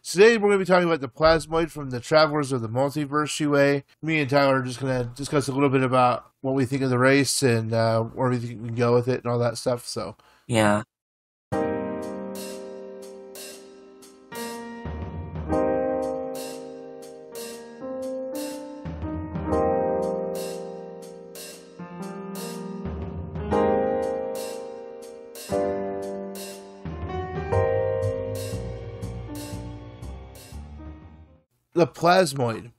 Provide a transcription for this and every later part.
Today we're going to be talking about the Plasmoid from the Travelers of the Multiverse UA. Me and Tyler are just going to discuss a little bit about what we think of the race and where we think we can go with it and all that stuff. So, Yeah. the Plasmoid.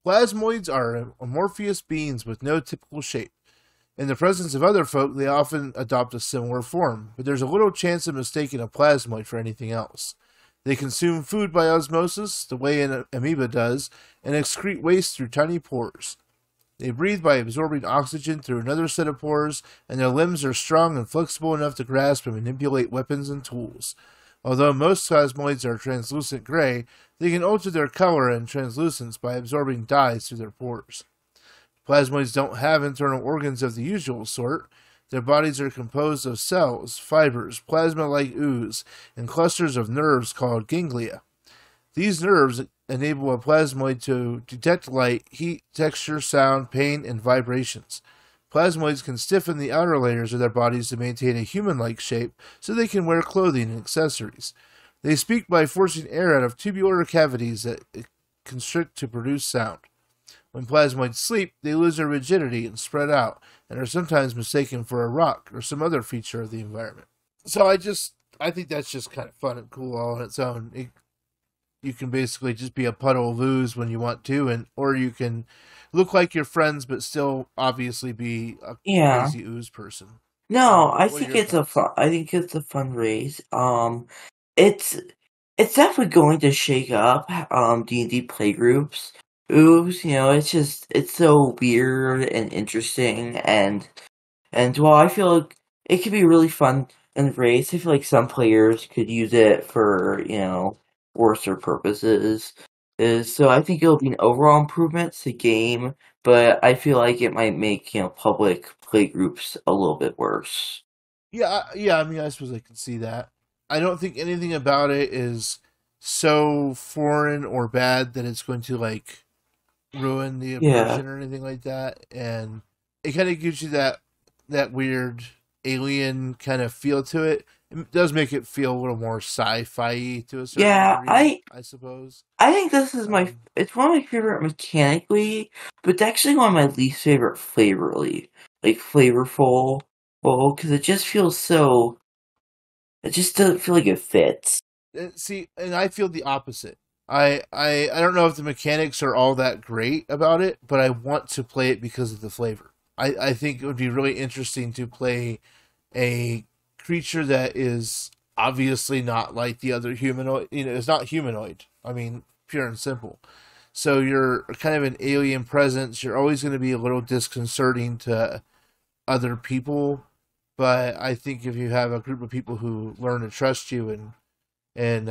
Plasmoids are amorphous beings with no typical shape. In the presence of other folk, they often adopt a similar form, but there's a little chance of mistaking a plasmoid for anything else. They consume food by osmosis, the way an amoeba does, and excrete waste through tiny pores. They breathe by absorbing oxygen through another set of pores, and their limbs are strong and flexible enough to grasp and manipulate weapons and tools. Although most plasmoids are translucent gray, they can alter their color and translucence by absorbing dyes through their pores. Plasmoids don't have internal organs of the usual sort. Their bodies are composed of cells, fibers, plasma-like ooze, and clusters of nerves called ganglia. These nerves enable a plasmoid to detect light, heat, texture, sound, pain, and vibrations. Plasmoids can stiffen the outer layers of their bodies to maintain a human-like shape so they can wear clothing and accessories. They speak by forcing air out of tubular cavities that constrict to produce sound. When plasmoids sleep, they lose their rigidity and spread out, and are sometimes mistaken for a rock or some other feature of the environment. So I think that's just kind of fun and cool all on its own. You can basically just be a puddle of ooze when you want to, or you can look like your friends but still obviously be a Yeah. crazy ooze person. No, I What are think your it's a thoughts? fun. I think it's a fun race. It's it's definitely going to shake up D&D playgroups. Oops, it's so weird and interesting and well, I feel like it could be really fun in race. I feel like some players could use it for worser purposes. So I think it'll be an overall improvement to the game, but I feel like it might make public playgroups a little bit worse. Yeah. I mean, I suppose I can see that. I don't think anything about it is so foreign or bad that it's going to like ruin the Yeah, immersion or anything like that. And it kind of gives you that weird alien kind of feel to it. It does make it feel a little more sci-fi to a certain yeah. degree, I I suppose. I think this is my. Um, It's one of my favorite mechanically, but it's actually one of my least favorite flavorly, like flavorful. Well, because it just feels so. It just doesn't feel like it fits. See, and I feel the opposite. I don't know if the mechanics are all that great about it, but I want to play it because of the flavor. I think it would be really interesting to play a creature that is obviously not like the other humanoid. It's not humanoid. I mean, pure and simple. So you're kind of an alien presence. You're always going to be a little disconcerting to other people. But I think if you have a group of people who learn to trust you and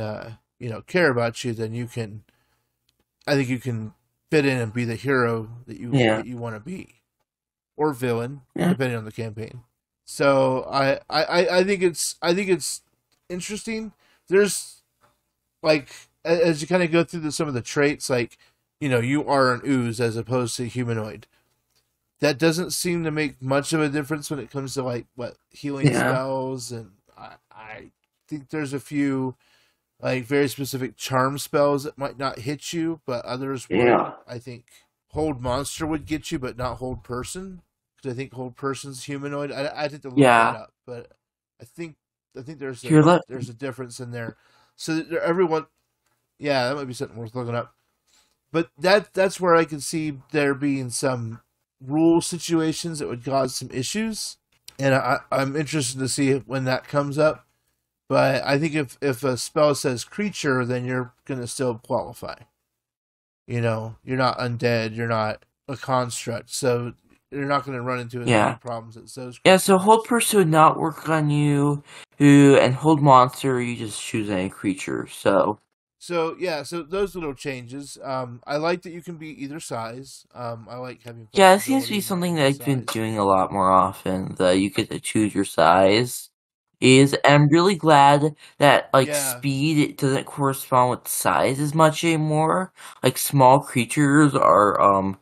care about you, then you can. I think you can fit in and be the hero that you Yeah, that you want to be, or villain, yeah, depending on the campaign. So I think it's interesting. There's like as you kind of go through some of the traits, like you are an ooze as opposed to humanoid. That doesn't seem to make much of a difference when it comes to like what healing yeah, spells, and I think there's a few like very specific charm spells that might not hit you, but others would. yeah. I think hold monster would get you, but not hold person, because I think hold person's humanoid. I had to look that Yeah. up, but I think there's a Here, let. there's a difference in there. So everyone, yeah, that might be something worth looking up. But that's where I can see there being some rule situations that would cause some issues, and I'm interested to see when that comes up. But I think if a spell says creature, then you're gonna still qualify. You're not undead, you're not a construct, so you're not gonna run into as many Yeah. problems as those Yeah, so creatures hold would. person would not work on you, who and hold monster you just choose any creature. So So yeah, so those little changes. I like that you can be either size. I like having yeah, it seems to flexibility be in something that the I've been size. doing a lot more often. That you get to choose your size. is. And I'm really glad that like Yeah, speed it doesn't correspond with size as much anymore. Like small creatures are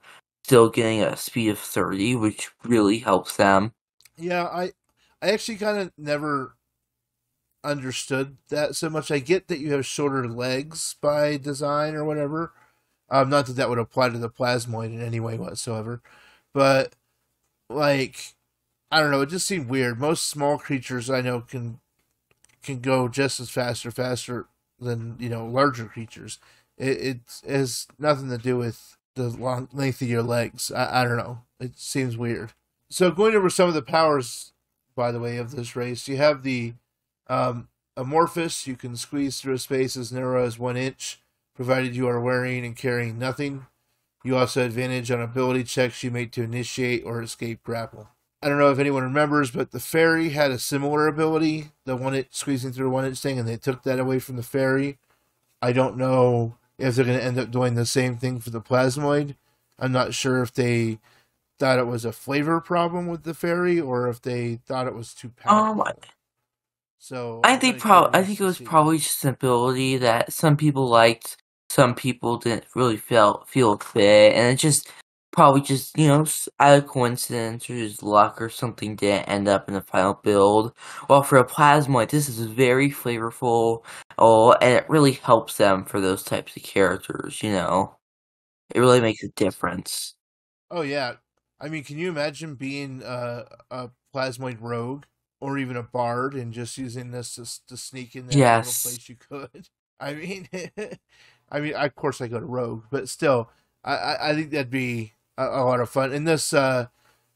still getting a speed of 30, which really helps them. yeah. I actually kind of never understood that so much. I get that you have shorter legs by design or whatever. Not that that would apply to the plasmoid in any way whatsoever, but like I don't know. It just seemed weird. Most small creatures I know can go just as fast or faster than larger creatures. It has nothing to do with the long length of your legs. I don't know. It seems weird. So going over some of the powers, by the way, of this race, you have the amorphous. You can squeeze through a space as narrow as 1 inch, provided you are wearing and carrying nothing. You also have advantage on ability checks you make to initiate or escape grapple. I don't know if anyone remembers, but the fairy had a similar ability, the 1 inch squeezing through a 1 inch thing, and they took that away from the fairy. I don't know if they're going to end up doing the same thing for the plasmoid. I'm not sure if they thought it was a flavor problem with the fairy or if they thought it was too Um, powerful. So I'm kind of I curious think it to was see. probably just an ability that some people liked, some people didn't really feel fit, and it just probably just out of coincidence or just luck or something didn't end up in the final build. Well, for a Plasmoid, this is very flavorful, and it really helps them for those types of characters. It really makes a difference. Oh yeah, I mean, can you imagine being a plasmoid rogue or even a bard and just using this to sneak in every little Yes. place you could? I mean, I mean, of course I go to rogue, but still, I think that'd be a lot of fun. And this the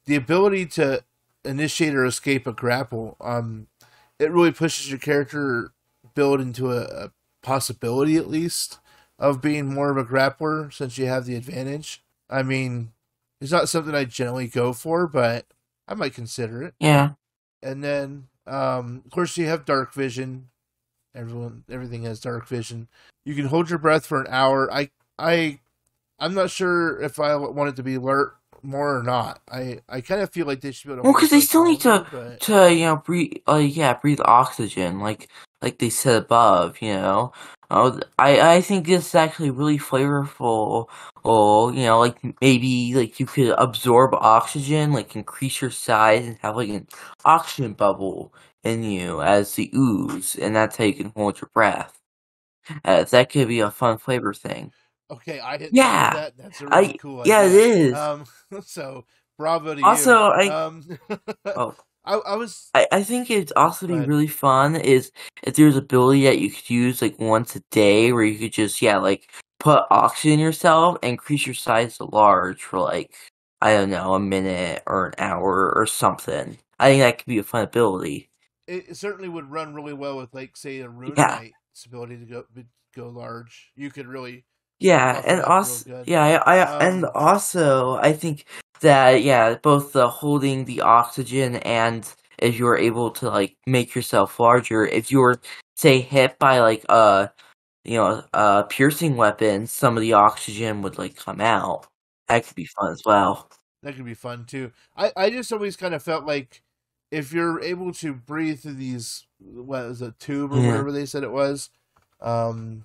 ability to initiate or escape a grapple, it really pushes your character build into a possibility at least of being more of a grappler since you have the advantage. I mean, it's not something I generally go for, but I might consider it. Yeah. And then, of course, you have dark vision. Everything has dark vision. You can hold your breath for an hour. I'm not sure if I want it to be alert more or not. I kind of feel like they should be able to Well, hold your because they breath still need longer, but breathe, breathe oxygen, like they said above. I think this is actually really flavorful. Or like maybe like you could absorb oxygen, like increase your size and have like an oxygen bubble in you as the ooze, and that's how you can hold your breath. That could be a fun flavor thing. okay, I didn't think of Yeah, that. That's a really cool yeah, it idea. is. So bravo to you. Also, oh. I was I think it'd also go be ahead. really fun is if there's ability that you could use like once a day where you could just like put oxygen in yourself and increase your size to large for like I don't know, a minute or an hour or something. I think that could be a fun ability. It certainly would run really well with, like, say, a Rune Yeah. Knight's ability to go large. You could really Yeah, buff it and up real also good. yeah, and Um, also I think that both the holding the oxygen and if you're able to like make yourself larger, if you were say hit by like piercing weapons, some of the oxygen would like come out. That could be fun as well. that could be fun too. I just always kind of felt like if you're able to breathe through these, what was a tube or Yeah. whatever they said it was, um,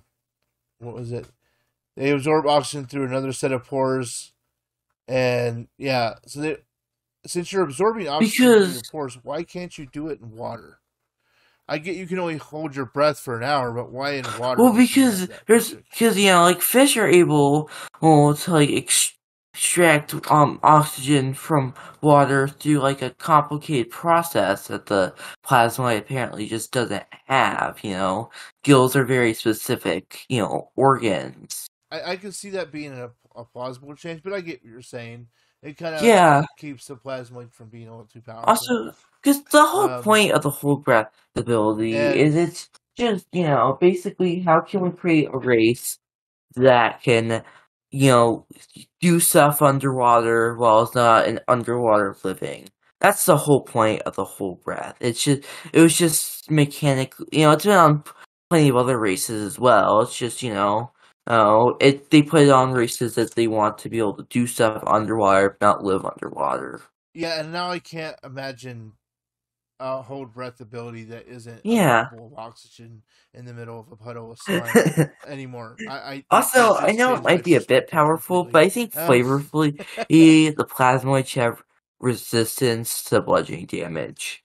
what was it? They absorb oxygen through another set of pores, and yeah, since you're absorbing oxygen through your Because pores, why can't you do it in water? I get you can only hold your breath for an hour, but why in water well, would you have that restriction? like fish are able to like extract oxygen from water through like a complicated process that the plasma apparently just doesn't have. Gills are very specific, organs. I can see that being a plausible change, but I get what you're saying. It kind of Yeah. keeps the plasmoid from being all too powerful. Also, because the whole Um, point of the whole breath ability and is it's just, basically how can we create a race that can, you know, do stuff underwater while it's not an underwater living. That's the whole point of the whole breath. It was just mechanic, it's been on plenty of other races as well. It's just, they put it on races that they want to be able to do stuff underwater, not live underwater. yeah, and now I can't imagine hold breath ability that isn't a Yeah. bubble of oxygen in the middle of a puddle of slime anymore. Also, It I just know it changed my might be a bit perspective powerful, completely. but I think flavorfully, the Plasmoids have resistance to bludgeoning damage.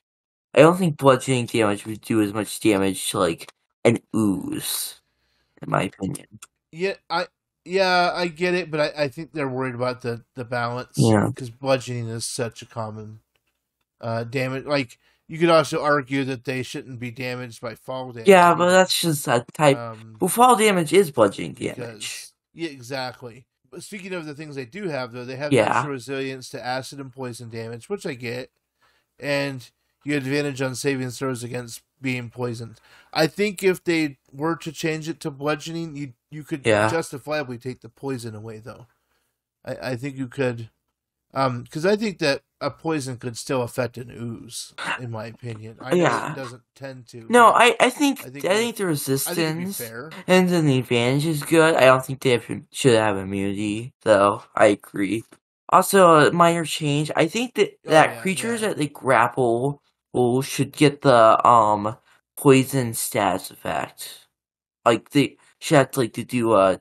I don't think bludgeoning damage would do as much damage to, like, an ooze, in my opinion. I get it, but I think they're worried about the balance Yeah. because bludgeoning is such a common damage. Like you could also argue that they shouldn't be damaged by fall damage. Yeah, but either. that's just a type. Well, fall damage is bludgeoning damage. Because yeah, exactly. But speaking of the things they do have, though, they have Yeah. natural resilience to acid and poison damage, which I get, and you have advantage on saving throws against being poisoned. I think if they were to change it to bludgeoning, you could justifiably take the poison away, though. I think you could, because I think that a poison could still affect an ooze, in my opinion. I know it doesn't tend to. No, I think the I resistance think it'd be fair. and then the advantage is good. I don't think they should have immunity, though. I agree. Also, a minor change. I think that creatures that they grapple should get the poison stats effect. Like they should have to do a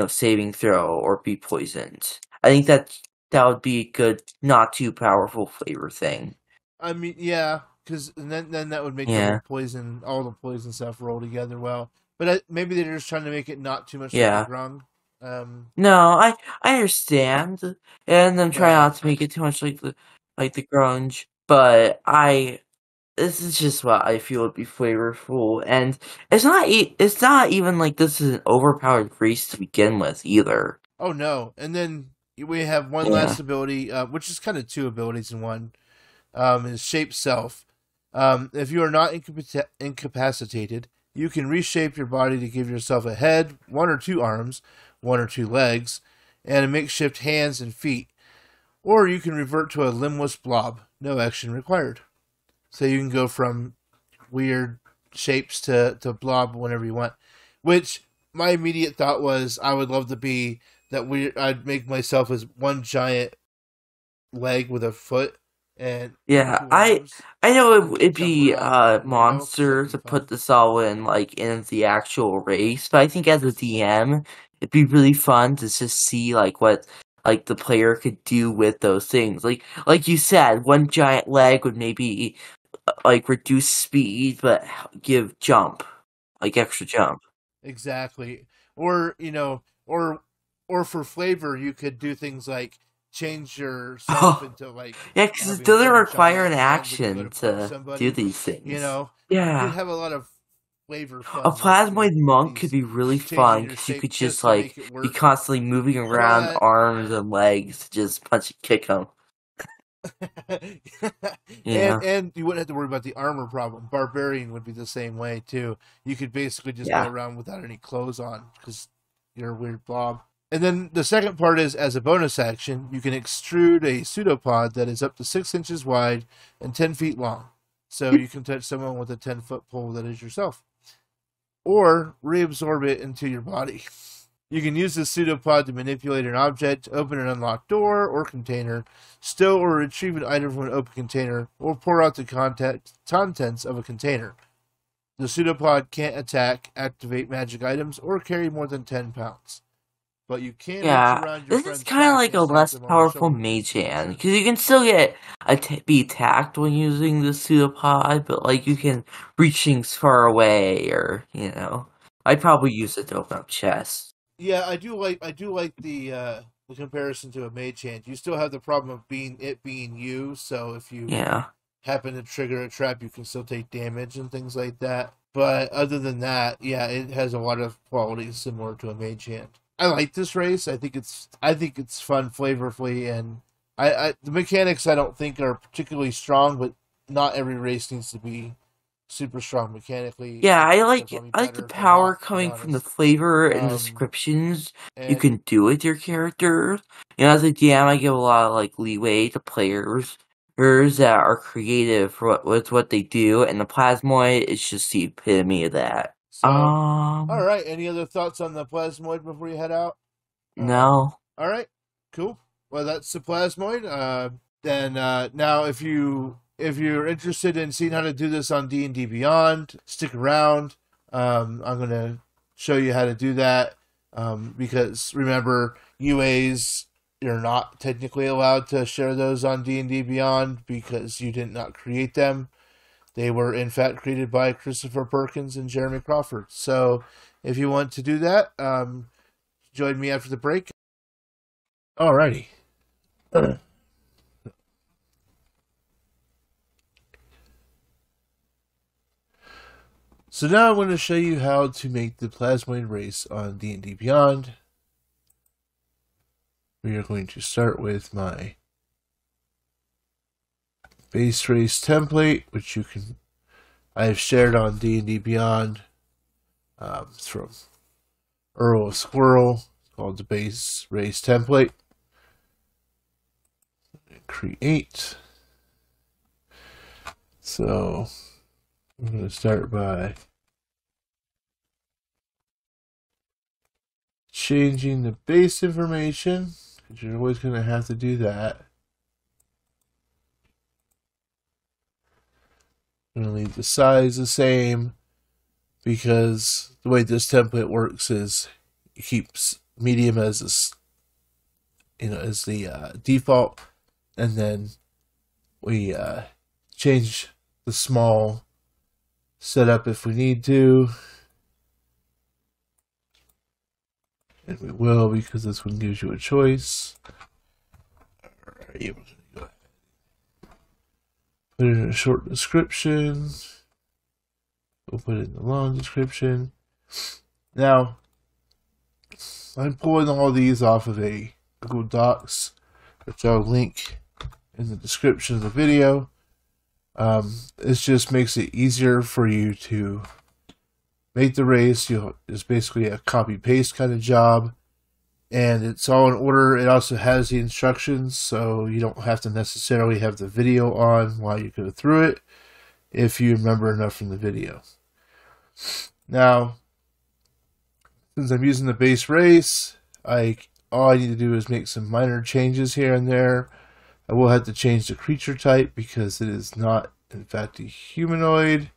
saving throw or be poisoned. I think that would be a good, not too powerful flavor thing. I mean, yeah, because then that would make the whole poison, all the poison stuff roll together well. But maybe they're just trying to make it not too much like a grung. No, I understand, and I'm trying not to make it too much like the grunge. But this is just what I feel would be flavorful, and it's not even like this is an overpowered race to begin with either. Oh no! And then we have one last ability, which is kind of two abilities in one. Is shape self. If you are not incapacitated, you can reshape your body to give yourself a head, one or two arms, one or two legs, and a makeshift hands and feet. Or you can revert to a limbless blob, no action required. So you can go from weird shapes to blob whenever you want. Which my immediate thought was I would love to be that I'd make myself as one giant leg with a foot. And I know it'd be a monster to put this all in in the actual race, but I think as a DM, it'd be really fun to just see what the player could do with those things. Like you said, one giant leg would maybe reduce speed but give jump, extra jump. Exactly. Or or for flavor, you could do things like change yourself into because it doesn't require an action to do these things. You Yeah. have a lot of flavor. A Plasmoid monk could be really fun because you could just be constantly moving around arms and legs to just punch and kick them. And you wouldn't have to worry about the armor problem. Barbarian would be the same way too. You could basically just go around without any clothes on because you're a weird blob. And then the second part is, as a bonus action, you can extrude a pseudopod that is up to 6 inches wide and 10 feet long. So you can touch someone with a 10-foot pole that is yourself. Or reabsorb it into your body. You can use the pseudopod to manipulate an object, open an unlocked door or container, stow or retrieve an item from an open container, or pour out the contents of a container. The pseudopod can't attack, activate magic items, or carry more than 10 pounds. But you can reach around your this is kind of like a less powerful mage hand, because you can still be attacked when using the pseudopod, but you can reach things far away, or I'd probably use it to open up chests. Yeah, I do like the comparison to a mage hand. You still have the problem of being you, so if you happen to trigger a trap, you can still take damage and things like that. But other than that, it has a lot of qualities similar to a mage hand. I like this race. I think it's fun flavorfully, and the mechanics I don't think are particularly strong, but not every race needs to be super strong mechanically. Yeah, I like the power coming from the flavor and descriptions you can do with your character. As a DM, I give a lot of leeway to players that are creative with what they do, and the Plasmoid is just the epitome of that. So, all right. Any other thoughts on the Plasmoid before you head out? No. All right. Cool. Well, that's the Plasmoid. Then now, if you if you're interested in seeing how to do this on DnD Beyond, stick around. I'm going to show you how to do that because remember, UAs, you're not technically allowed to share those on D&D Beyond because you did not create them. They were, in fact, created by Christopher Perkins and Jeremy Crawford. So if you want to do that, join me after the break. Alrighty. So now I'm going to show you how to make the Plasmoin Race on D&D Beyond. We are going to start with my base race template, which I have shared on D&D Beyond. It's from Earl of Squirrel. It's called the base race template. Create. So I'm going to start by changing the base information, because you're always going to have to do that. I'm going to leave the size the same, because the way this template works is it keeps medium as the default, and then we change the small setup if we need to. And we will, because this one gives you a choice. Alright, go ahead. Put in a short description. We'll put in the long description. Now, I'm pulling all these off of a Google Docs, which I'll link in the description of the video. This just makes it easier for you to make the race. It's basically a copy-paste kind of job, and it's all in order. It also has the instructions, so you don't have to necessarily have the video on while you go through it if you remember enough from the video. Now, since I'm using the base race, all I need to do is make some minor changes here and there. I will have to change the creature type because it is not, in fact, a humanoid.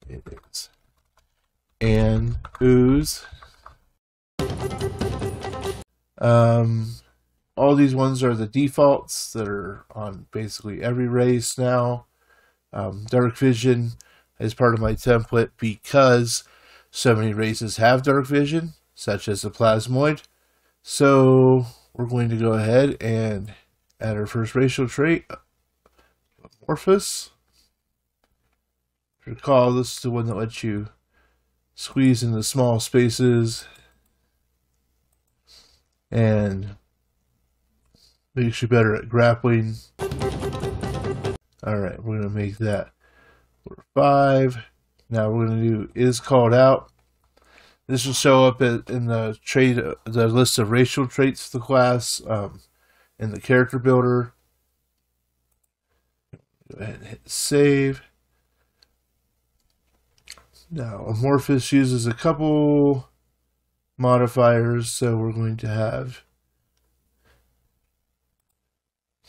It is an ooze. All these ones are the defaults that are on basically every race now. Dark vision is part of my template because so many races have dark vision, such as the Plasmoid. So we're going to go ahead and add our first racial trait, amorphous. Recall, this is the one that lets you squeeze into small spaces and makes you better at grappling. Alright, we're going to make that 5. Now we're going to do is called out. This will show up in the list of racial traits of the class in the character builder. Go ahead and hit save. Now, amorphous uses a couple modifiers, so we're going to have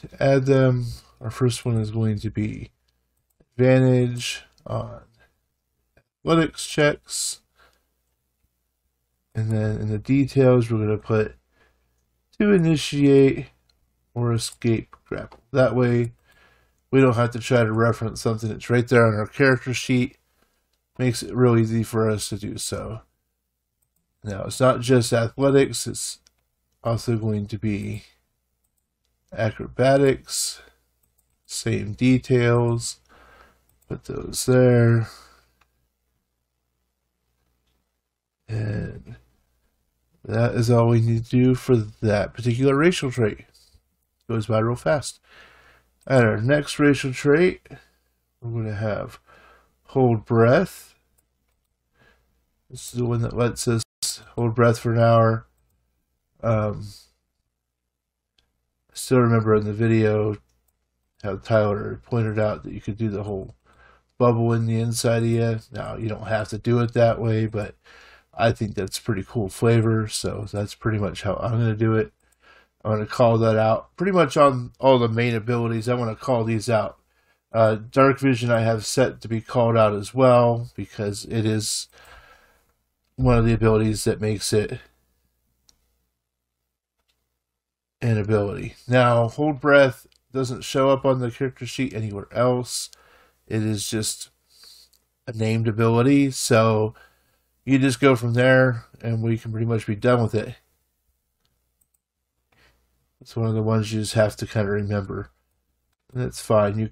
to add them. Our first one is going to be advantage on athletics checks. And then in the details, we're going to put to initiate or escape grapple. That way, we don't have to try to reference something that's right there on our character sheet. Makes it real easy for us to do so. Now, it's not just athletics, it's also going to be acrobatics. Same details. Put those there. And that is all we need to do for that particular racial trait. It goes by real fast. At our next racial trait, we're going to have hold breath. This is the one that lets us hold breath for an hour. I still remember in the video how Tyler pointed out that you could do the whole bubble in the inside of you. Now, you don't have to do it that way, but I think that's pretty cool flavor, so that's pretty much how I'm going to do it. I want to call that out. Pretty much on all the main abilities, I want to call these out. Dark Vision I have set to be called out as well, because it is one of the abilities that makes it an ability. Now, Hold Breath doesn't show up on the character sheet anywhere else. It is just a named ability, so you just go from there and we can pretty much be done with it. It's one of the ones you just have to kind of remember. And that's fine.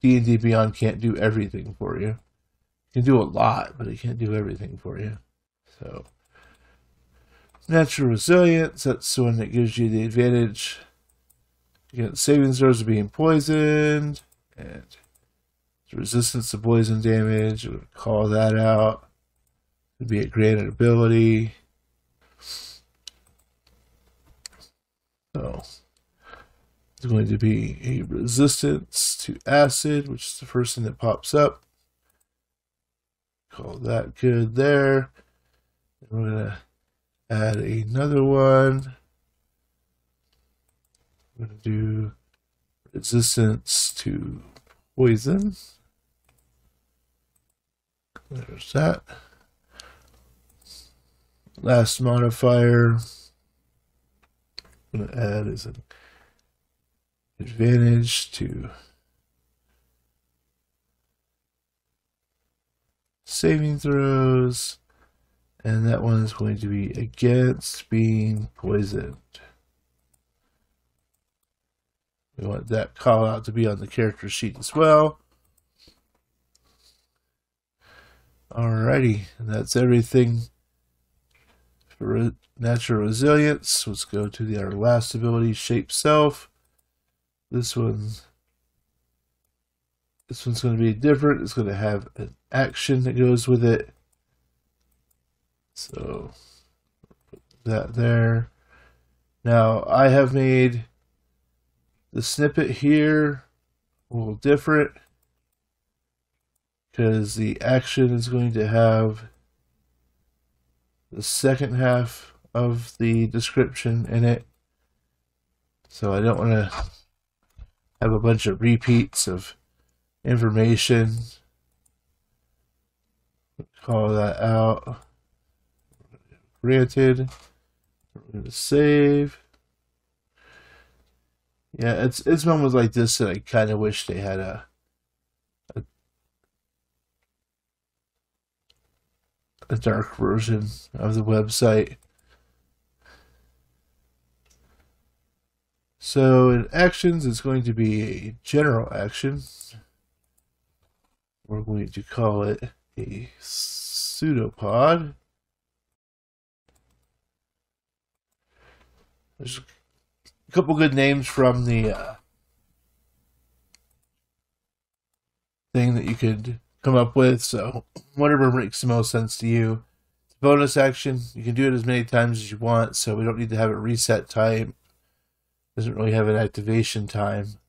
DnD Beyond can't do everything for you. It can do a lot, but it can't do everything for you. So, Natural Resilience, that's the one that gives you the advantage against saving throws of being poisoned, and resistance to poison damage. We'll call that out. It'd be a granted ability. So, it's going to be a resistance to acid, which is the first thing that pops up. Call that good there. And we're going to add another one. I'm going to do resistance to poison. There's that. Last modifier I'm going to add is an advantage to saving throws, and that one is going to be against being poisoned. We want that call out to be on the character sheet as well. Alrighty, and that's everything for Natural Resilience. Let's go to our last ability, Shape Self. This one's going to be different. It's going to have an action that goes with it. So, put that there. Now, I have made the snippet here a little different, because the action is going to have the second half of the description in it. So I don't want to have a bunch of repeats of information. Call that out. Granted. We're going to save. Yeah, it's moments like this that I kind of wish they had a dark version of the website. So in actions, it's going to be a general action. We're going to call it a pseudopod. There's a couple good names from the thing that you could come up with, so whatever makes the most sense to you. It's a bonus action. You can do it as many times as you want, so we don't need to have a reset time. Doesn't really have an activation time.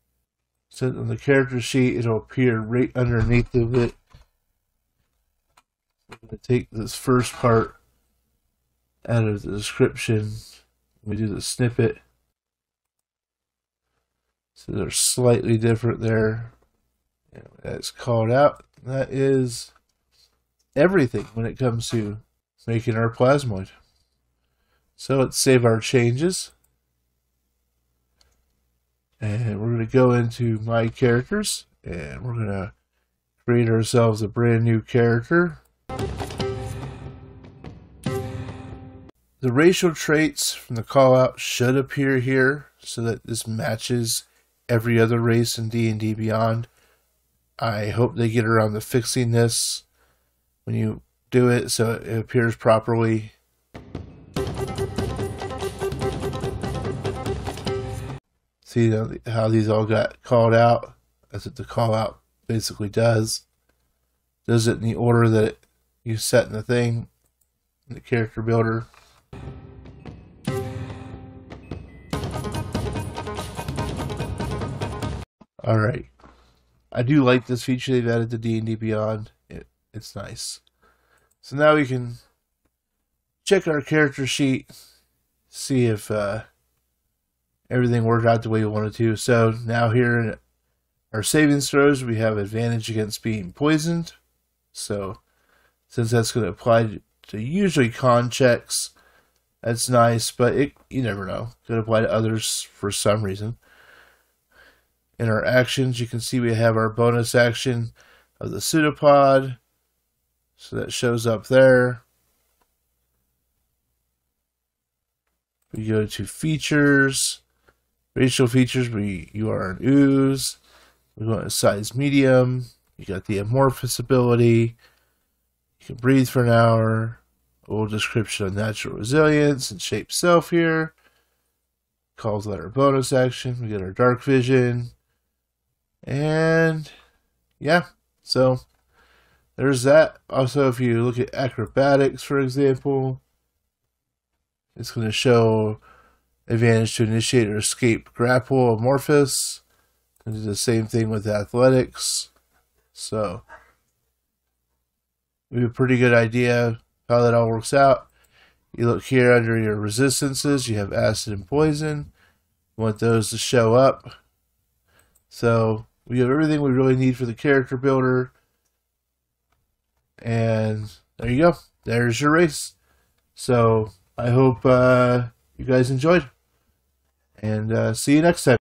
So on the character sheet, it'll appear right underneath of it. I'm going to take this first part out of the description. We do the snippet. So they're slightly different there. That's called out. That is everything when it comes to making our plasmoid. So let's save our changes. And we're going to go into My Characters, and we're going to create ourselves a brand new character. The racial traits from the callout should appear here so that this matches every other race in D&D Beyond. I hope they get around to fixing this when you do it so it appears properly. See how these all got called out? That's what the call out basically does. Does it in the order that you set in the thing, in the character builder. Alright. I do like this feature they've added to D&D Beyond. It's nice. So now we can check our character sheet, see if everything worked out the way we wanted to. So now here in our savings throws, we have advantage against being poisoned. So since that's going to apply to usually con checks, that's nice, but you never know. Could apply to others for some reason. In our actions, you can see we have our bonus action of the pseudopod. So that shows up there. We go to features. Racial features, you are an ooze. We go to size medium. You got the amorphous ability. You can breathe for an hour. A little description of natural resilience and shape self here. Calls letter bonus action. We get our dark vision. And yeah, so there's that. Also, if you look at acrobatics, for example, it's going to show advantage to initiate or escape grapple amorphous. And do the same thing with athletics. So we have a pretty good idea how that all works out. You look here under your resistances, you have acid and poison. You want those to show up. So we have everything we really need for the character builder. And there you go. There's your race. So I hope you guys enjoyed. And see you next time.